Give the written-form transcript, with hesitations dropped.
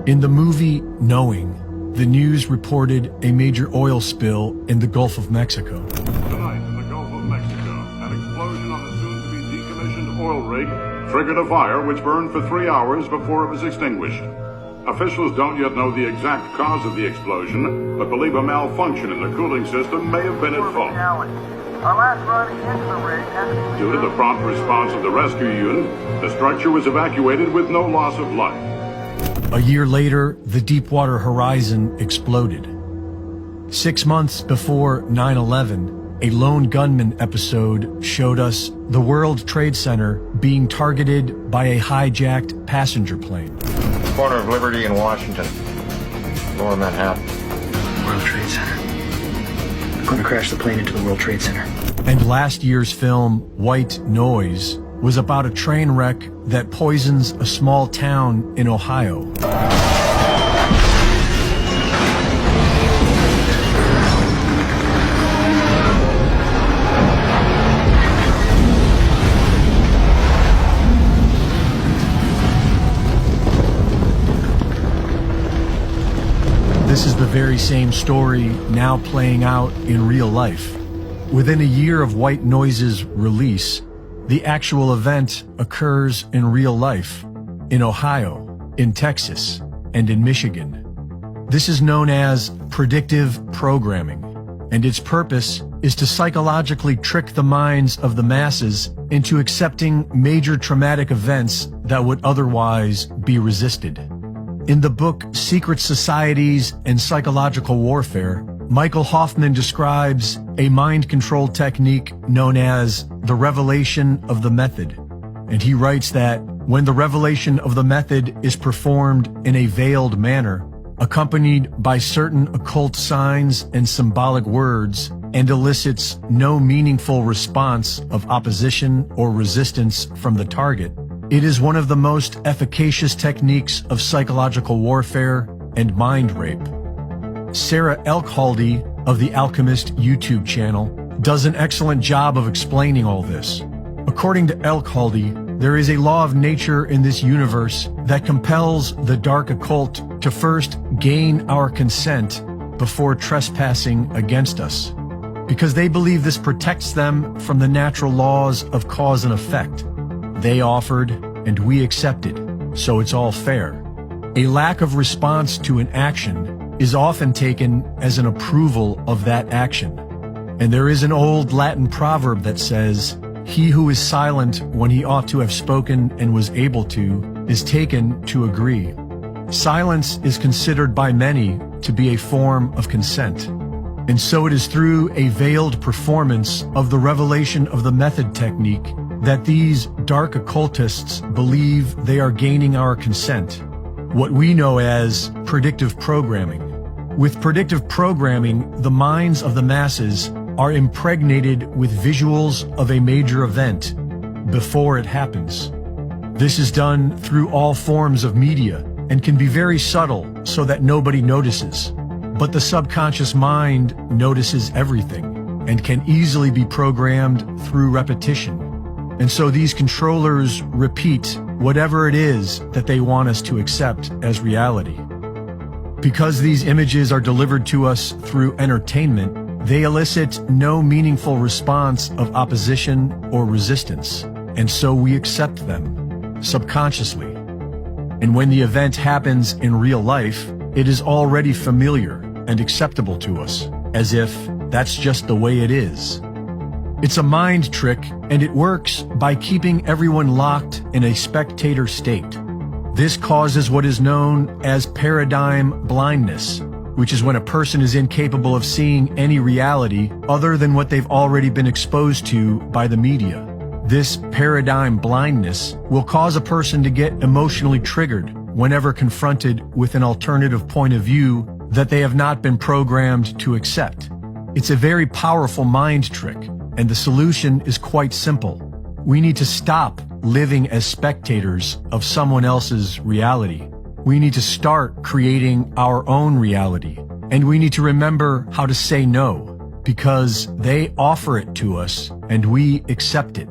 In the movie Knowing, the news reported a major oil spill in the Gulf of Mexico. Tonight in the Gulf of Mexico, an explosion on the soon-to-be decommissioned oil rig triggered a fire which burned for 3 hours before it was extinguished. Officials don't yet know the exact cause of the explosion, but believe a malfunction in the cooling system may have been at fault. Our last run into the rig has... Due to the prompt response of the rescue unit, the structure was evacuated with no loss of life. A year later, the Deepwater Horizon exploded. 6 months before 9/11, a lone gunman episode showed us the World Trade Center being targeted by a hijacked passenger plane. Corner of Liberty and Washington, Lower Manhattan. World Trade Center. I'm going to crash the plane into the World Trade Center. And last year's film, White Noise, was about a train wreck that poisons a small town in Ohio. This is the very same story now playing out in real life. Within a year of White Noise's release, the actual event occurs in real life, in Ohio, in Texas, and in Michigan. This is known as predictive programming, and its purpose is to psychologically trick the minds of the masses into accepting major traumatic events that would otherwise be resisted. In the book Secret Societies and Psychological Warfare, Michael Hoffman describes a mind control technique known as the revelation of the method. And he writes that when the revelation of the method is performed in a veiled manner, accompanied by certain occult signs and symbolic words, and elicits no meaningful response of opposition or resistance from the target, it is one of the most efficacious techniques of psychological warfare and mind rape. Sarah Elkhaldy of the Alchemist YouTube channel does an excellent job of explaining all this. According to Elkhaldy, there is a law of nature in this universe that compels the dark occult to first gain our consent before trespassing against us, because they believe this protects them from the natural laws of cause and effect. They offered, and we accepted, so it's all fair. A lack of response to an action is often taken as an approval of that action. And there is an old Latin proverb that says, "He who is silent when he ought to have spoken and was able to, is taken to agree." Silence is considered by many to be a form of consent. And so it is through a veiled performance of the revelation of the method technique that these dark occultists believe they are gaining our consent, what we know as predictive programming. With predictive programming, the minds of the masses are impregnated with visuals of a major event before it happens. This is done through all forms of media and can be very subtle so that nobody notices. But the subconscious mind notices everything and can easily be programmed through repetition. And so these controllers repeat whatever it is that they want us to accept as reality. Because these images are delivered to us through entertainment, they elicit no meaningful response of opposition or resistance, and so we accept them, subconsciously. And when the event happens in real life, it is already familiar and acceptable to us, as if that's just the way it is. It's a mind trick, and it works by keeping everyone locked in a spectator state. This causes what is known as paradigm blindness, which is when a person is incapable of seeing any reality other than what they've already been exposed to by the media. This paradigm blindness will cause a person to get emotionally triggered whenever confronted with an alternative point of view that they have not been programmed to accept. It's a very powerful mind trick, and the solution is quite simple. We need to stop living as spectators of someone else's reality. We need to start creating our own reality. And we need to remember how to say no, because they offer it to us and we accept it.